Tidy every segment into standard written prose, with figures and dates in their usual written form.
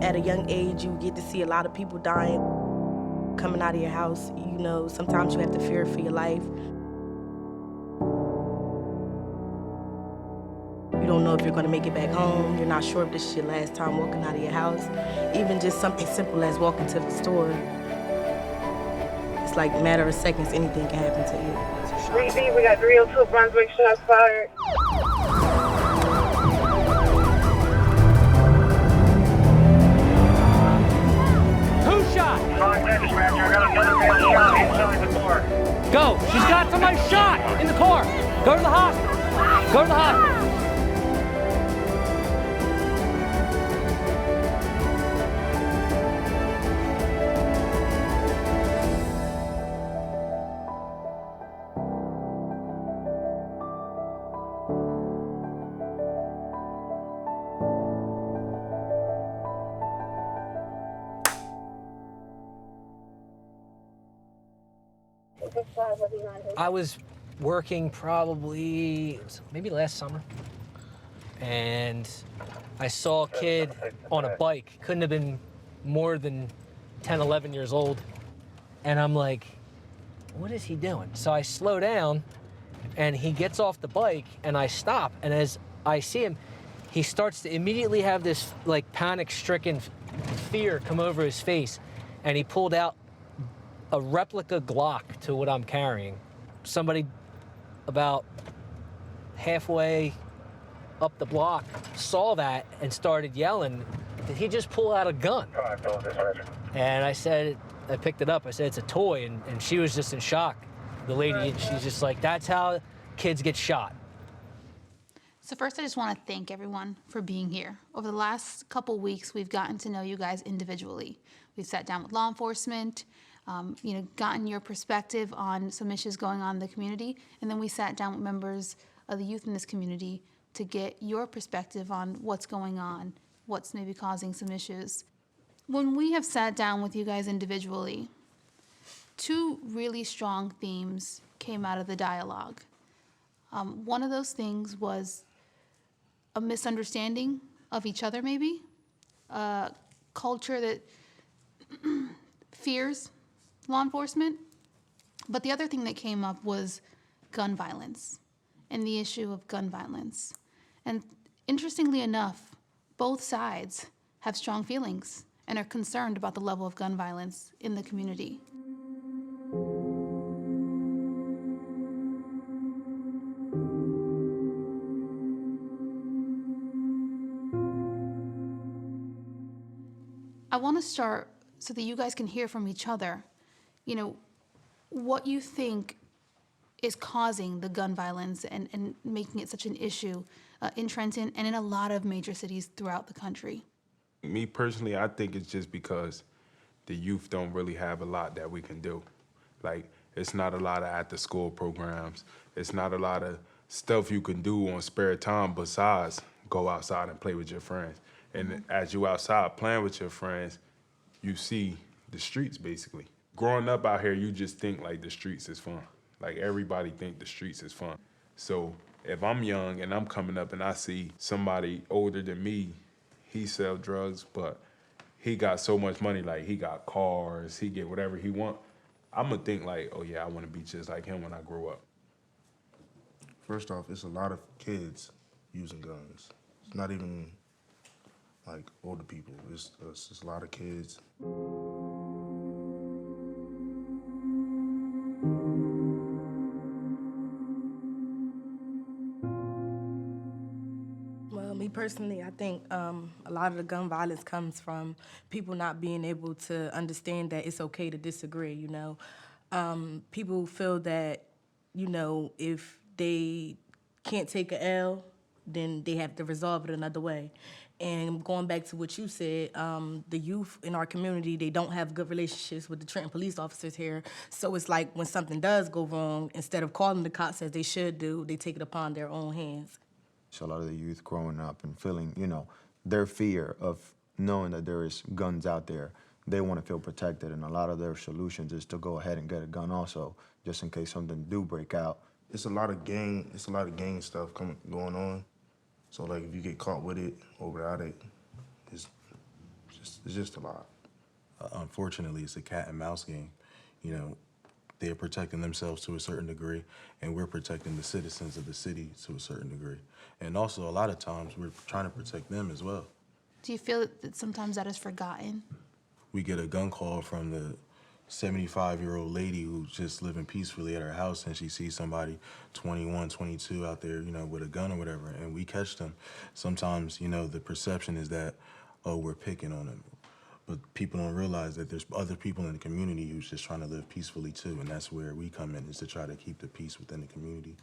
At a young age, you get to see a lot of people dying. Coming out of your house, you know, sometimes you have to fear for your life. You don't know if you're gonna make it back home. You're not sure if this is your last time walking out of your house. Even just something simple as walking to the store. It's like a matter of seconds, anything can happen to you. We got 302 Brunswick, shots fired. I got another man shot inside the car. Go. She's got somebody shot in the car. Go to the hospital. Go to the hospital. I was working probably maybe last summer, and I saw a kid on a bike. Couldn't have been more than 10, 11 years old. And I'm like, what is he doing? So I slow down, and he gets off the bike, and I stop. And as I see him, he starts to immediately have this like panic-stricken fear come over his face, and he pulled out a replica Glock to what I'm carrying. Somebody about halfway up the block saw that and started yelling, did he just pull out a gun? And I said, I picked it up, I said, it's a toy, and she was just in shock. The lady, and she's just like, that's how kids get shot. So first, I just want to thank everyone for being here. Over the last couple weeks, we've gotten to know you guys individually. We've sat down with law enforcement, gotten your perspective on some issues going on in the community, and then we sat down with members of the youth in this community to get your perspective on what's going on, what's maybe causing some issues. When we have sat down with you guys individually, two really strong themes came out of the dialogue. One of those things was a misunderstanding of each other, maybe, a culture that fears law enforcement. But the other thing that came up was gun violence and the issue of gun violence. And interestingly enough, both sides have strong feelings and are concerned about the level of gun violence in the community. I want to start so that you guys can hear from each other, what you think is causing the gun violence and making it such an issue in Trenton and in a lot of major cities throughout the country. Me personally, I think it's just because the youth don't really have a lot that we can do. Like, it's not a lot of after-school programs. It's not a lot of stuff you can do on spare time besides go outside and play with your friends. And as you outside playing with your friends, you see the streets, basically. Growing up out here, you just think like the streets is fun. Like, everybody think the streets is fun. So if I'm young and I'm coming up and I see somebody older than me, he sell drugs, but he got so much money, like he got cars, he get whatever he want, I'm gonna think like, oh yeah, I wanna be just like him when I grow up. First off, it's a lot of kids using guns. It's not even like older people, it's a lot of kids. Well, me personally, I think a lot of the gun violence comes from people not being able to understand that it's okay to disagree, People feel that, if they can't take a L, then they have to resolve it another way. And going back to what you said, the youth in our community, they don't have good relationships with the Trenton police officers here. So it's like when something does go wrong, instead of calling the cops as they should do, they take it upon their own hands. So a lot of the youth growing up and feeling, their fear of knowing that there is guns out there, they want to feel protected. And a lot of their solutions is to go ahead and get a gun also, just in case something do break out. It's a lot of gang stuff going on. So like if you get caught with it or without it, it's It's just a lot. Unfortunately, it's a cat and mouse game. You know, they're protecting themselves to a certain degree, and we're protecting the citizens of the city to a certain degree. And also, a lot of times, we're trying to protect them as well. Do you feel that sometimes that is forgotten? We get a gun call from the 75-year-old lady who's just living peacefully at her house, and she sees somebody 21, 22 out there, you know, with a gun or whatever, and we catch them. Sometimes, you know, the perception is that, oh, we're picking on them. But people don't realize that there's other people in the community who's just trying to live peacefully too, and that's where we come in, is to try to keep the peace within the community.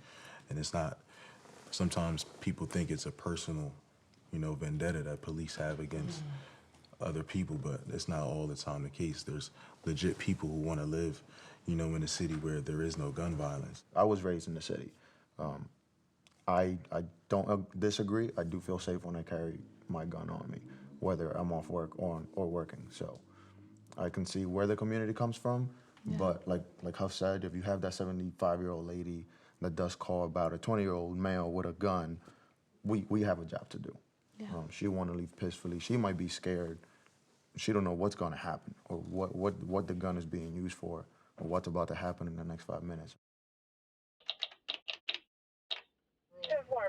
And it's not, sometimes people think it's a personal, you know, vendetta that police have against other people, but it's not all the time the case. There's legit people who want to live, you know, in a city where there is no gun violence. I was raised in the city. I don't disagree. I do feel safe when I carry my gun on me, whether I'm off work or working. So I can see where the community comes from, but like Huff said, if you have that 75-year-old lady that does call about a 20-year-old male with a gun, we have a job to do. Yeah. She want to leave peacefully. She might be scared. She don't know what's going to happen or what the gun is being used for or what's about to happen in the next 5 minutes.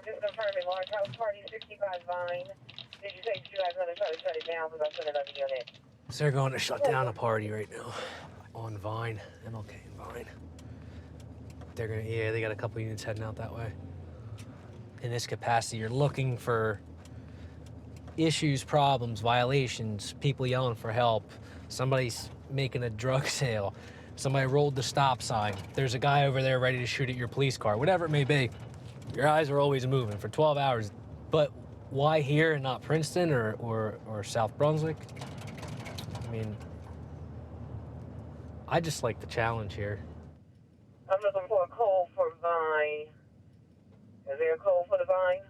Just confirming, large house party, 65 Vine. Did you say you guys gonna try to shut it down? Because I sent another unit. So they're going to shut down a party right now on Vine, MLK and Vine. They're gonna, yeah, they got a couple units heading out that way. In this capacity, you're looking for issues, problems, violations, people yelling for help, somebody's making a drug sale, somebody rolled the stop sign, there's a guy over there ready to shoot at your police car, whatever it may be. Your eyes are always moving for 12 hours. But why here and not Princeton or South Brunswick? I mean, I just like the challenge here. I'm looking for a code for Vine. Is there a code for the Vine?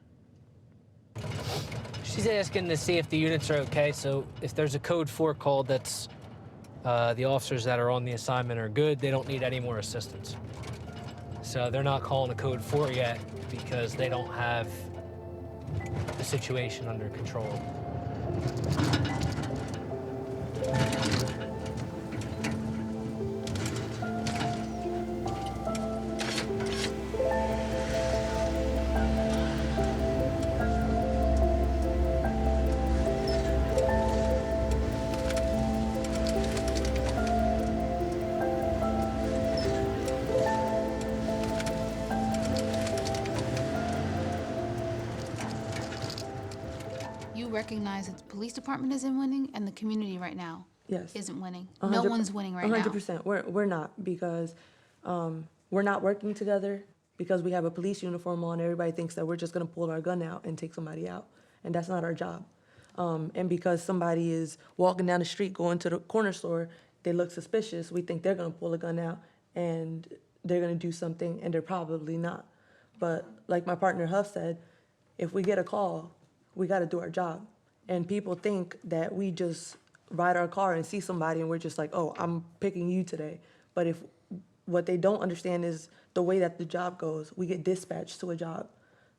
She's asking to see if the units are okay, so if there's a code 4 called, that's the officers that are on the assignment are good, they don't need any more assistance. So they're not calling a code 4 yet because they don't have the situation under control. Recognize that the police department isn't winning and the community right now Yes. isn't winning. 100 No one's winning right now. 100%. We're not, because we're not working together because we have a police uniform on. Everybody thinks that we're just gonna pull our gun out and take somebody out, and that's not our job. And because somebody is walking down the street going to the corner store, they look suspicious. We think they're gonna pull a gun out and they're gonna do something, and they're probably not. But like my partner Huff said, if we get a call, we gotta do our job. And people think that we just ride our car and see somebody and we're just like, oh, I'm picking you today. But if what they don't understand is the way that the job goes, we get dispatched to a job.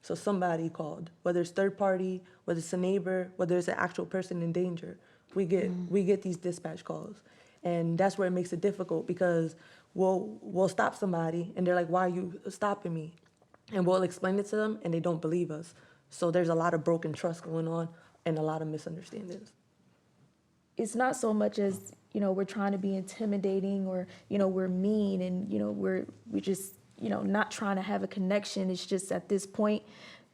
So somebody called, whether it's third party, whether it's a neighbor, whether it's an actual person in danger, we get these dispatch calls. And that's where it makes it difficult, because we'll stop somebody and they're like, why are you stopping me? And we'll explain it to them and they don't believe us. So there's a lot of broken trust going on and a lot of misunderstandings. It's not so much as, we're trying to be intimidating or, we're mean and, we're just, not trying to have a connection. It's just at this point,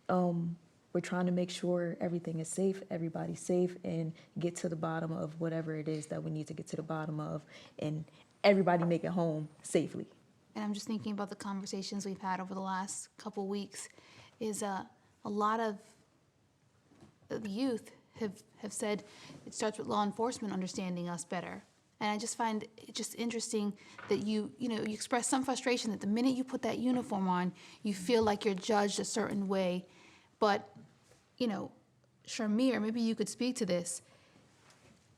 we're trying to make sure everything is safe, everybody's safe, and get to the bottom of whatever it is that we need to get to the bottom of, and everybody make it home safely. And I'm just thinking about the conversations we've had over the last couple weeks, is a lot of the youth have said it starts with law enforcement understanding us better. And I just find it just interesting that you express some frustration that the minute you put that uniform on, you feel like you're judged a certain way. But, Shamir, maybe you could speak to this.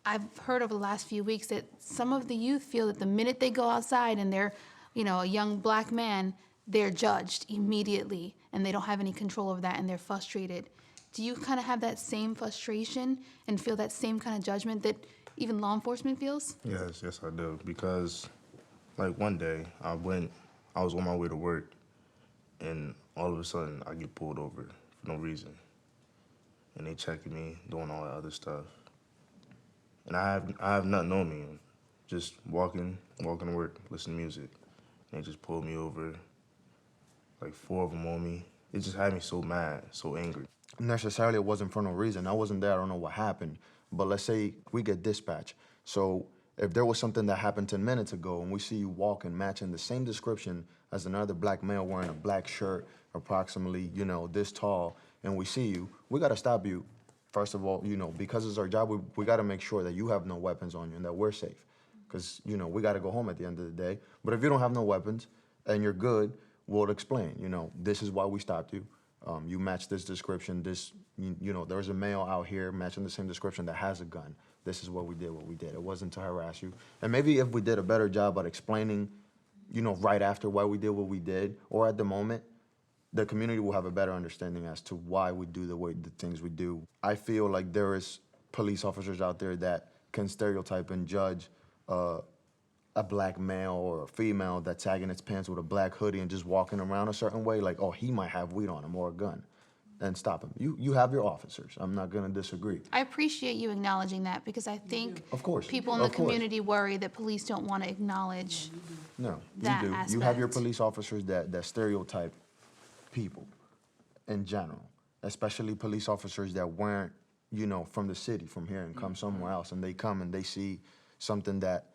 I've heard over the last few weeks that some of the youth feel that the minute they go outside and they're, a young black man, they're judged immediately and they don't have any control over that and they're frustrated. Do you kind of have that same frustration and feel that same kind of judgment that even law enforcement feels? Yes, I do. Because, like, one day I was on my way to work, and all of a sudden I get pulled over for no reason. And they checking me, doing all that other stuff. And I have nothing on me. Just walking to work, listening to music. And they just pulled me over, like 4 of them on me. It just had me so mad, so angry. Necessarily it wasn't for no reason. I wasn't there, I don't know what happened. But let's say we get dispatch. So if there was something that happened 10 minutes ago and we see you walking, matching the same description as another black male wearing a black shirt, approximately, this tall, and we see you, we gotta stop you. First of all, because it's our job, we gotta make sure that you have no weapons on you and that we're safe. Because, we gotta go home at the end of the day. But if you don't have no weapons and you're good, we'll explain, this is why we stopped you. You match this description, there's a male out here matching the same description that has a gun. This is what we did. It wasn't to harass you. And maybe if we did a better job at explaining, right after why we did what we did, or at the moment, the community will have a better understanding as to why we do the things we do. I feel like there is police officers out there that can stereotype and judge a black male or a female that's sagging its pants with a black hoodie and just walking around a certain way, like, oh, he might have weed on him or a gun, and stop him. You have your officers. I'm not gonna disagree. I appreciate you acknowledging that because I think Of course. people in the Of course. community worry that police don't want to acknowledge. No, that you do. You have your aspect. police officers that stereotype people in general, especially police officers that weren't, from the city, from here, and come somewhere else, and they come and they see something that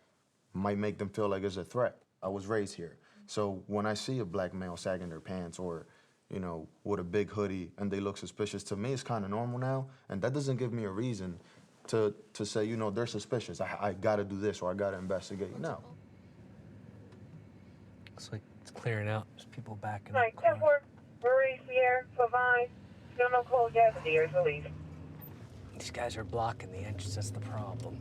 might make them feel like it's a threat. I was raised here. So when I see a black male sagging their pants or, with a big hoodie and they look suspicious, to me it's kind of normal now, and that doesn't give me a reason to say, they're suspicious. I gotta do this or I gotta investigate. No. Looks like it's clearing out. There's people backing Right, up. 10-4, Marie, Sierra, Pavine, still no cold gas, Deers, release. These guys are blocking the entrance. That's the problem.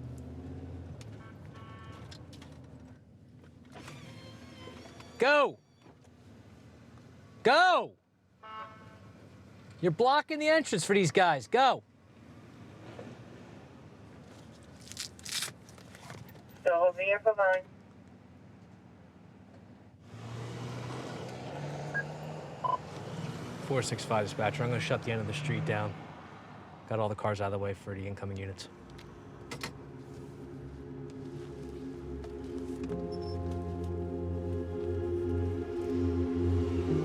Go! Go! You're blocking the entrance for these guys. Go! Still hold me here, Pavine. Four 6-5 dispatcher. I'm going to shut the end of the street down. Got all the cars out of the way for the incoming units.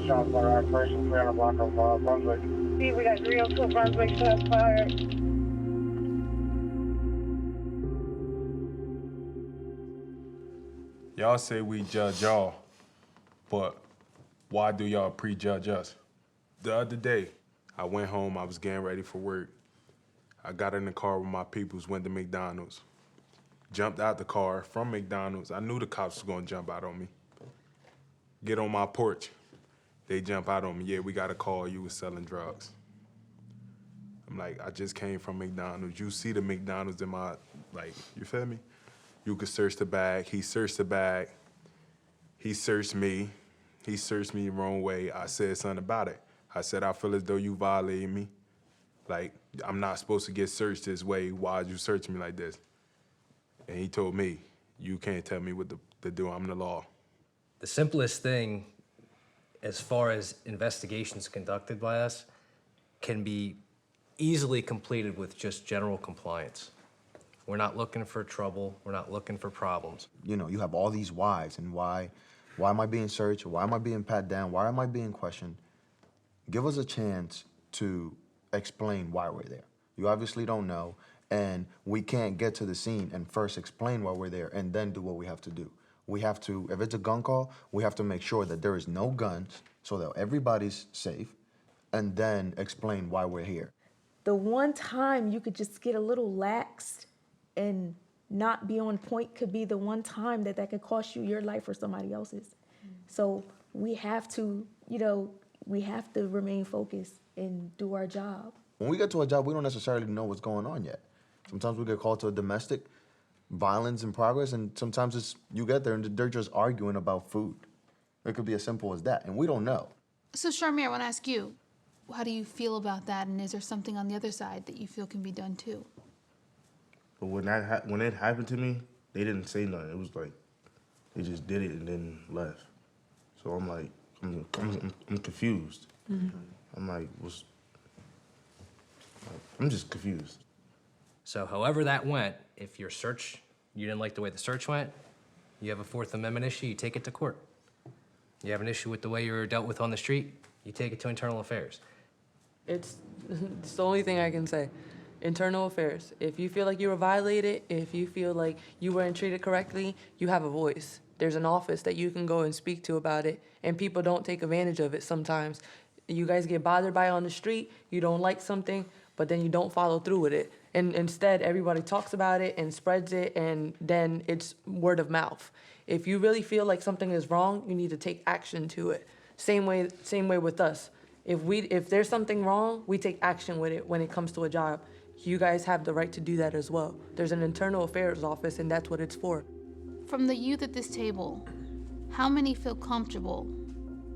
Shots on our person, clear on a block of Brunswick. See, we got 302 Brunswick, shots fired. Y'all say we judge y'all, but why do y'all prejudge us? The other day, I went home, I was getting ready for work. I got in the car with my peoples, went to McDonald's. Jumped out the car from McDonald's. I knew the cops was gonna jump out on me. Get on my porch. They jump out on me. Yeah, we got a call, you was selling drugs. I'm like, I just came from McDonald's. You see the McDonald's in my, you feel me? You could search the bag. He searched the bag. He searched me. He searched me the wrong way. I said something about it. I said, I feel as though you violated me. Like, I'm not supposed to get searched this way. Why'd you search me like this? And he told me, you can't tell me what to do. I'm the law. The simplest thing, as far as investigations conducted by us, can be easily completed with just general compliance. We're not looking for trouble. We're not looking for problems. You have all these whys and why am I being searched? Why am I being pat down? Why am I being questioned? Give us a chance to explain why we're there. You obviously don't know, and we can't get to the scene and first explain why we're there and then do what we have to do. We have to, if it's a gun call, we have to make sure that there is no guns so that everybody's safe, and then explain why we're here. The one time you could just get a little lax and not be on point could be the one time that could cost you your life or somebody else's. So we have to, we have to remain focused and do our job. When we get to a job, we don't necessarily know what's going on yet. Sometimes we get called to a domestic violence in progress, and sometimes you get there and they're just arguing about food. It could be as simple as that, and we don't know. So, Sharmir, I want to ask you, how do you feel about that? And is there something on the other side that you feel can be done too? But when it happened to me, they didn't say nothing. It was like they just did it and then left. So I'm like, I'm confused. I'm like, I'm just confused. So however that went, if your search, you didn't like the way the search went, you have a Fourth Amendment issue, you take it to court. You have an issue with the way you were dealt with on the street, you take it to internal affairs. It's the only thing I can say. Internal affairs. If you feel like you were violated, if you feel like you weren't treated correctly, you have a voice. There's an office that you can go and speak to about it, and people don't take advantage of it sometimes. You guys get bothered by it on the street, you don't like something, but then you don't follow through with it. And instead, everybody talks about it and spreads it, and then it's word of mouth. If you really feel like something is wrong, you need to take action to it. Same way with us. If there's something wrong, we take action with it when it comes to a job. You guys have the right to do that as well. There's an internal affairs office, and that's what it's for. From the youth at this table, how many feel comfortable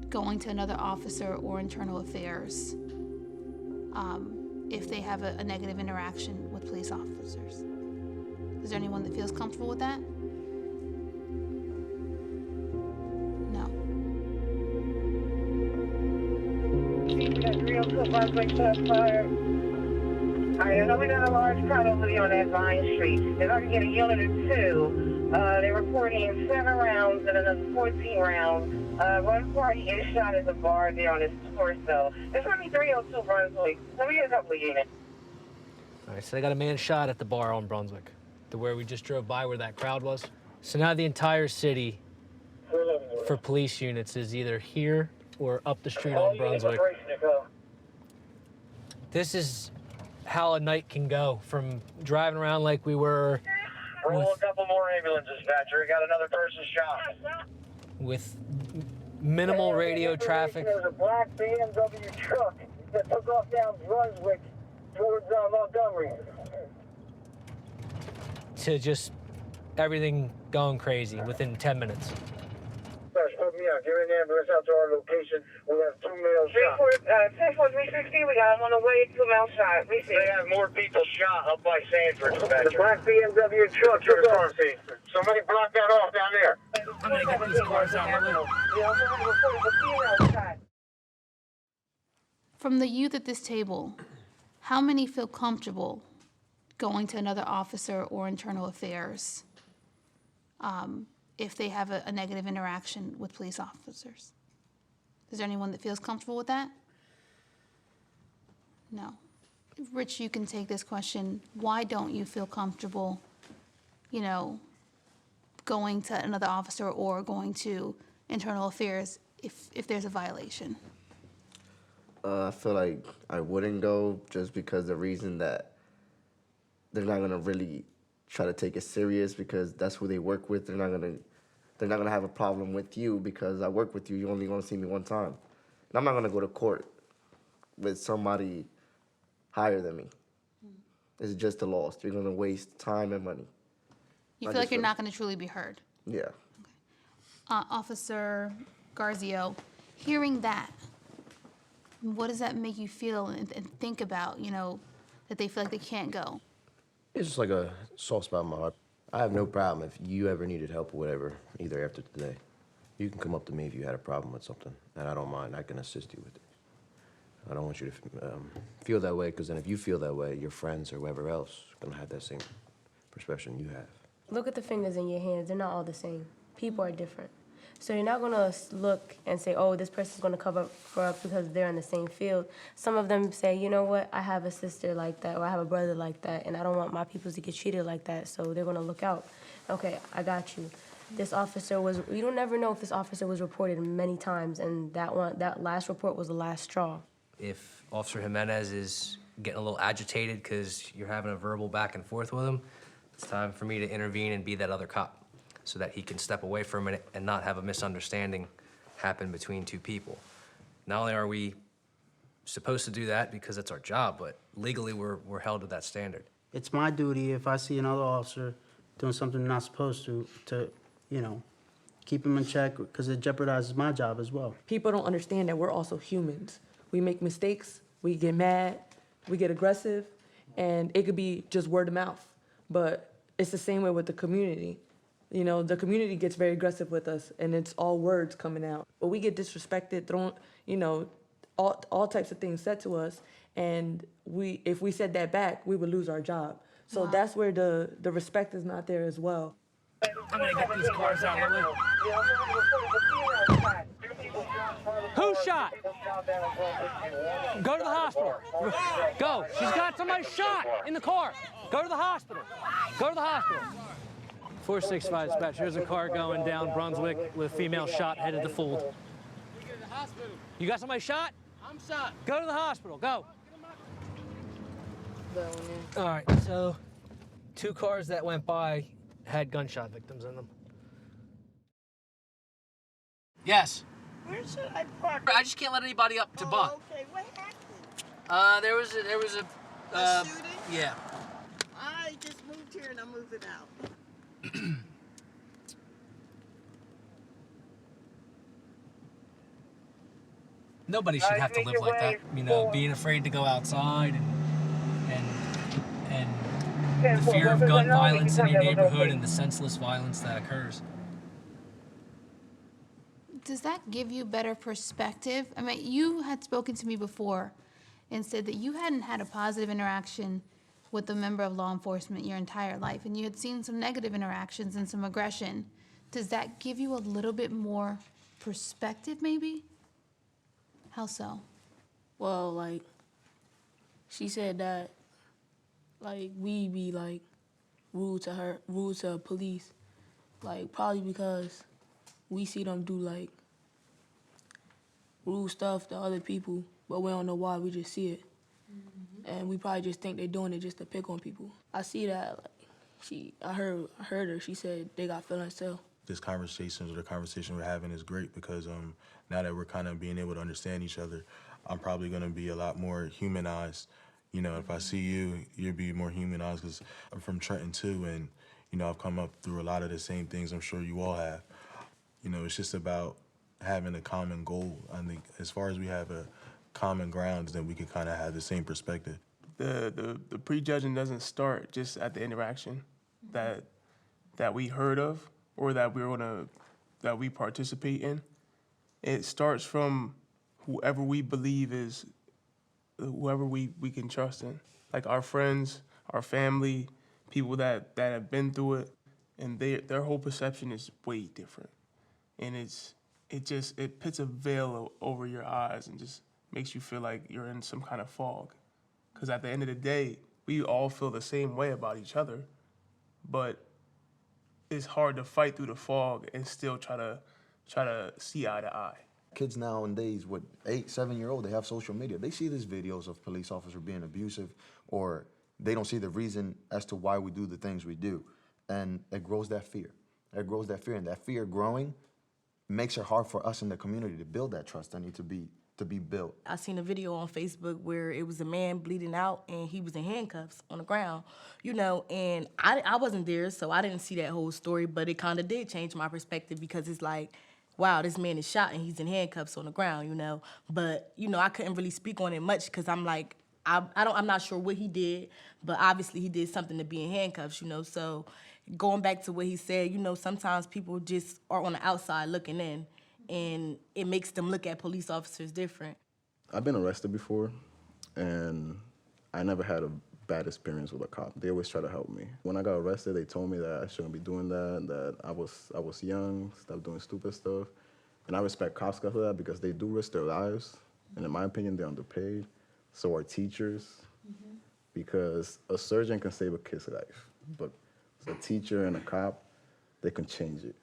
going to another officer or internal affairs if they have a negative interaction with police officers? Is there anyone that feels comfortable with that? No. That 302 Brunswick shots fired. All right, I know we got a large crowd over there on that Vine Street. If I can get a unit or two, they're reporting 7 rounds and another 14 rounds. One party is shot at the bar there on his torso. There's only 302 Brunswick. Let me get a couple of units. All right, so they got a man shot at the bar on Brunswick, to where we just drove by where that crowd was. So now the entire city for police units is either here or up the street on Brunswick. This is how a night can go, from driving around like we were Roll a couple more ambulances, dispatcher. We got another person shot. with minimal radio traffic There's a black BMW truck that took off down Brunswick towards Montgomery. to just everything going crazy within 10 minutes. Put me out. Get an ambulance out to our location. We have 2 male shots. 360, we got him on the way, 2 male shot. We see. They have more people shot up by Sanford, dispatcher. The black BMW truck took off. Somebody block that off down there. I'm gonna get these cars out of the way. Yeah, I'm gonna report a female shot. From the youth at this table, how many feel comfortable going to another officer or internal affairs if they have a negative interaction with police officers? Is there anyone that feels comfortable with that? No. Rich, you can take this question. Why don't you feel comfortable, going to another officer or going to internal affairs if there's a violation? I feel like I wouldn't go just because the reason that they're not gonna really try to take it serious because that's who they work with. They're not gonna have a problem with you because I work with you. You're only gonna see me one time, and I'm not gonna go to court with somebody higher than me. It's just a loss. You're gonna waste time and money. You feel like you're not going to truly be heard? Yeah. Officer Garzio, hearing that, what does that make you feel and think about, that they feel like they can't go? It's just like a soft spot in my heart. I have no problem if you ever needed help or whatever, either after today. You can come up to me if you had a problem with something, and I don't mind. I can assist you with it. I don't want you to feel that way, because then if you feel that way, your friends or whoever else is going to have that same perception you have. Look at the fingers in your hands. They're not all the same. People are different. So you're not going to look and say, oh, this person's going to cover up for us because they're in the same field. Some of them say, you know what, I have a sister like that, or I have a brother like that, and I don't want my people to get treated like that, so they're going to look out. Okay, I got you. This officer was, you don't never know if this officer was reported many times, and that last report was the last straw. If Officer Jimenez is getting a little agitated because you're having a verbal back and forth with him, it's time for me to intervene and be that other cop so that he can step away for a minute and not have a misunderstanding happen between two people. Not only are we supposed to do that because it's our job, but legally we're held to that standard. It's my duty if I see another officer doing something they're not supposed to, keep him in check because it jeopardizes my job as well. People don't understand that we're also humans. We make mistakes, We get mad, we get aggressive, and it could be just word of mouth. But it's the same way with the community. You know, the community gets very aggressive with us, and it's all words coming out. But we get disrespected, thrown, you know, all types of things said to us, and if we said that back, we would lose our job. So that's where the respect is not there as well. I'm gonna get these cars out of the way. Who shot? Go to the hospital. Go. She's got somebody shot in the car. Go to the hospital. Go to the hospital. 465 dispatch. There's a car going down Brunswick with a female shot headed to Fould. You got somebody shot? I'm shot. Go to the hospital. Go. All right, so 2 cars that went by had gunshot victims in them. Yes. Where should I park? I just can't let anybody up to buck. Okay, what happened? There was a shooting? Yeah. I just moved here and I'm moving out. Nobody should have to live like that. You know, being afraid to go outside and the fear of gun violence in your neighborhood and the senseless violence that occurs. Does that give you better perspective? I mean, you had spoken to me before and said that you hadn't had a positive interaction with a member of law enforcement your entire life, and you had seen some negative interactions and some aggression. Does that give you a little bit more perspective, maybe? How so? Well, like, she said that, like, we be, like, rude to police. Like, probably because we see them do, like, rude stuff to other people, but we don't know why, we just see it. And we probably just think they're doing it just to pick on people. I see that, like, I heard her, she said they got feelings too. This conversation or the conversation we're having is great because now that we're kind of being able to understand each other, I'm probably going to be a lot more humanized. You know, if I see you, you'll be more humanized because I'm from Trenton too, and, you know, I've come up through a lot of the same things I'm sure you all have. You know, it's just about having a common goal. I think as far as we have a common grounds, then we can kind of have the same perspective. The prejudging doesn't start just at the interaction that we heard of or that we participate in. It starts from whoever we believe is whoever we can trust in, like our friends, our family, people that have been through it, and their whole perception is way different, and it puts a veil over your eyes and just makes you feel like you're in some kind of fog. Because at the end of the day, we all feel the same way about each other, but it's hard to fight through the fog and still try to see eye to eye. Kids nowadays with 8, 7-year-old, they have social media. They see these videos of police officers being abusive, or they don't see the reason as to why we do the things we do. And it grows that fear. It grows that fear, and that fear growing makes it hard for us in the community to build that trust that needs to be built. I seen a video on Facebook where it was a man bleeding out and he was in handcuffs on the ground, you know, and I wasn't there, so I didn't see that whole story, but it kind of did change my perspective because it's like, wow, this man is shot and he's in handcuffs on the ground, you know. But, you know, I couldn't really speak on it much because I'm like, I'm not sure what he did, but obviously he did something to be in handcuffs, you know. So going back to what he said, you know, sometimes people just are on the outside looking in, and it makes them look at police officers different. I've been arrested before, and I never had a bad experience with a cop. They always try to help me. When I got arrested, they told me that I shouldn't be doing that I was young, stop doing stupid stuff. And I respect cops for that because they do risk their lives. And in my opinion, they're underpaid. So are teachers, because a surgeon can save a kid's life, but a teacher and a cop, they can change it.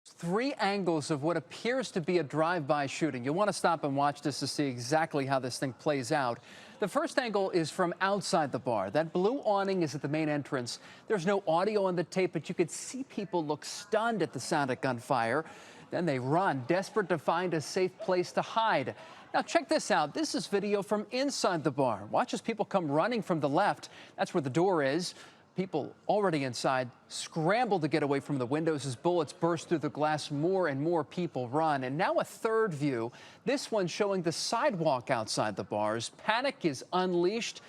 3 angles of what appears to be a drive-by shooting. You'll want to stop and watch this to see exactly how this thing plays out. The first angle is from outside the bar. That blue awning is at the main entrance. There's no audio on the tape, but you could see people look stunned at the sound of gunfire. Then they run, desperate to find a safe place to hide. Now check this out. This is video from inside the bar. Watch as people come running from the left. That's where the door is. People already inside scramble to get away from the windows as bullets burst through the glass. More and more people run. And now a third view, this one showing the sidewalk outside the bars. Panic is unleashed.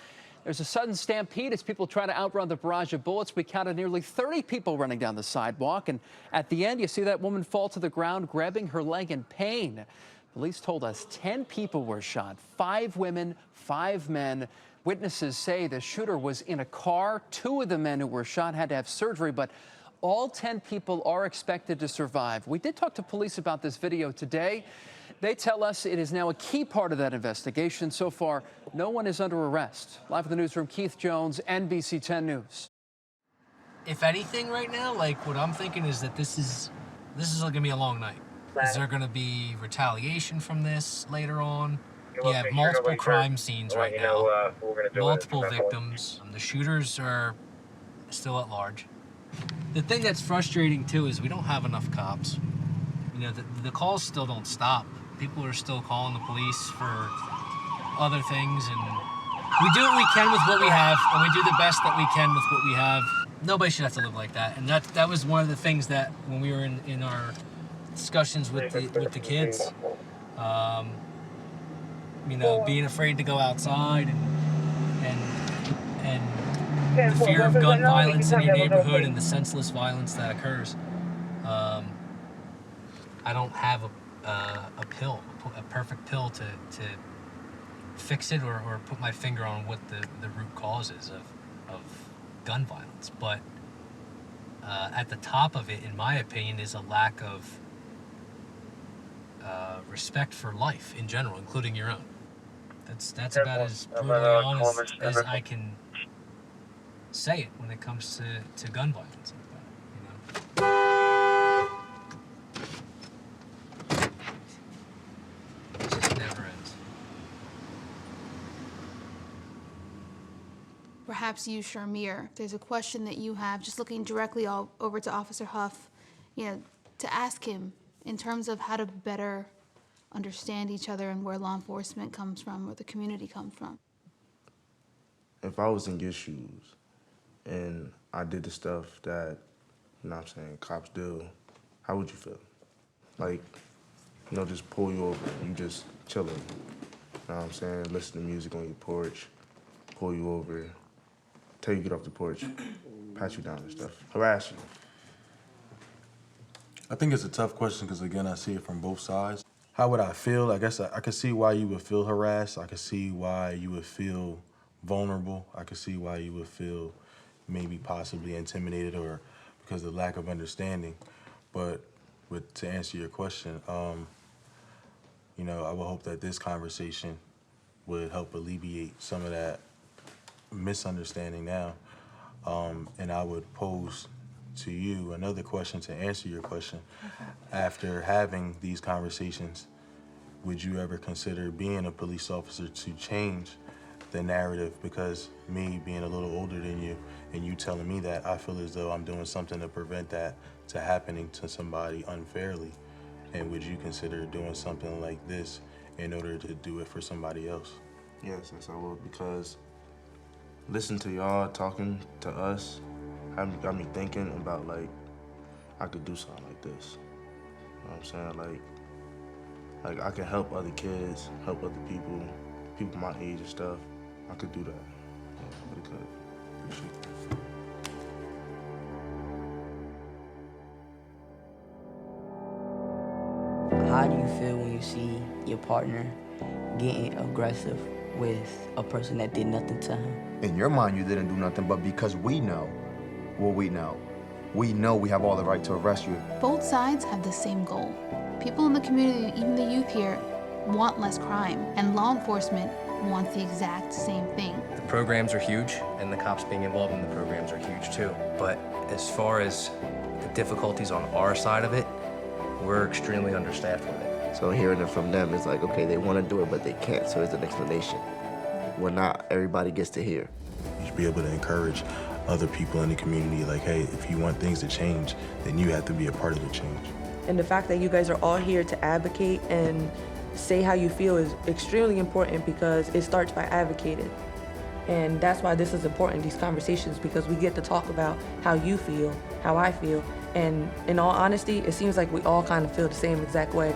There's a sudden stampede as people try to outrun the barrage of bullets. We counted nearly 30 people running down the sidewalk. And at the end, you see that woman fall to the ground, grabbing her leg in pain. Police told us 10 people were shot, 5 women, 5 men. Witnesses say the shooter was in a car. 2 of the men who were shot had to have surgery, but all 10 people are expected to survive. We did talk to police about this video today. They tell us it is now a key part of that investigation. So far, no one is under arrest. Live in the newsroom, Keith Jones, NBC 10 News. If anything right now, like what I'm thinking is that this is going to be a long night. Is there going to be retaliation from this later on? You have multiple crime scenes right now, multiple victims. The shooters are still at large. The thing that's frustrating too is we don't have enough cops. You know, the calls still don't stop. People are still calling the police for other things, and we do what we can with what we have, and we do the best that we can with what we have. Nobody should have to live like that, and that was one of the things that when we were in our discussions with the kids, you know, being afraid to go outside and the fear of gun violence in your neighborhood and the senseless violence that occurs. I don't have a pill, a perfect pill to fix it or put my finger on what the root cause is of gun violence. But at the top of it, in my opinion, is a lack of respect for life in general, including your own. That's about as brutally honest as I can say it when it comes to gun violence like that, you know? It just never ends. Perhaps you, Sharmir, if there's a question that you have, just looking directly over to Officer Huff, you know, to ask him in terms of how to better understand each other and where law enforcement comes from, where the community comes from. If I was in your shoes and I did the stuff that, you know what I'm saying, cops do, how would you feel? Like, you know, just pull you over, you just chilling. You know what I'm saying? Listen to music on your porch, pull you over, tell you to get off the porch, pat you down and stuff, harass you. I think it's a tough question because, again, I see it from both sides. How would I feel? I guess I could see why you would feel harassed. I could see why you would feel vulnerable. I could see why you would feel maybe possibly intimidated or because of the lack of understanding. But to answer your question, you know, I would hope that this conversation would help alleviate some of that misunderstanding now. And I would pose to you another question to answer your question. After having these conversations, would you ever consider being a police officer to change the narrative? Because me being a little older than you and you telling me that, I feel as though I'm doing something to prevent that to happening to somebody unfairly. And would you consider doing something like this in order to do it for somebody else? Yes, I will, because listen to y'all talking to us got me thinking about, like, I could do something like this. You know what I'm saying? Like I can help other kids, help other people my age and stuff. I could do that. Yeah, I really could. Appreciate it. How do you feel when you see your partner getting aggressive with a person that did nothing to him? In your mind, you didn't do nothing, but because we know what we know we have all the right to arrest you. Both sides have the same goal. People in the community, even the youth here, want less crime, and law enforcement wants the exact same thing. The programs are huge, and the cops being involved in the programs are huge too. But as far as the difficulties on our side of it, we're extremely understaffed with it. So hearing it from them is like, okay, they want to do it, but they can't, so it's an explanation. Well, not everybody gets to hear. You should be able to encourage other people in the community, like, hey, if you want things to change, then you have to be a part of the change. And the fact that you guys are all here to advocate and say how you feel is extremely important because it starts by advocating. And that's why this is important, these conversations, because we get to talk about how you feel, how I feel. And in all honesty, it seems like we all kind of feel the same exact way.